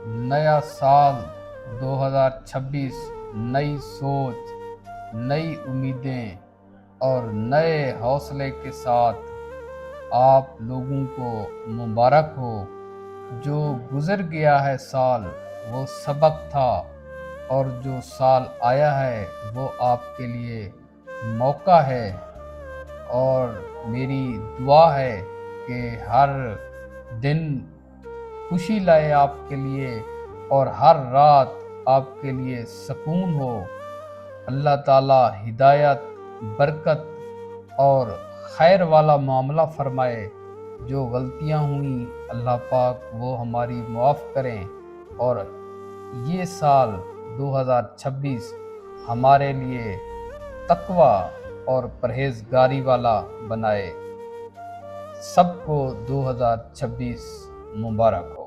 نیا سال 2026 نئی سوچ، نئی امیدیں اور نئے حوصلے کے ساتھ آپ لوگوں کو مبارک ہو۔ جو گزر گیا ہے سال وہ سبق تھا، اور جو سال آیا ہے وہ آپ کے لیے موقع ہے، اور میری دعا ہے کہ ہر دن خوشی لائے آپ کے لیے اور ہر رات آپ کے لیے سکون ہو۔ اللہ تعالی ہدایت، برکت اور خیر والا معاملہ فرمائے۔ جو غلطیاں ہوئیں اللہ پاک وہ ہماری معاف کریں، اور یہ سال 2026 ہمارے لیے تقوی اور پرہیزگاری والا بنائے۔ سب کو 2026 مبارک ہو۔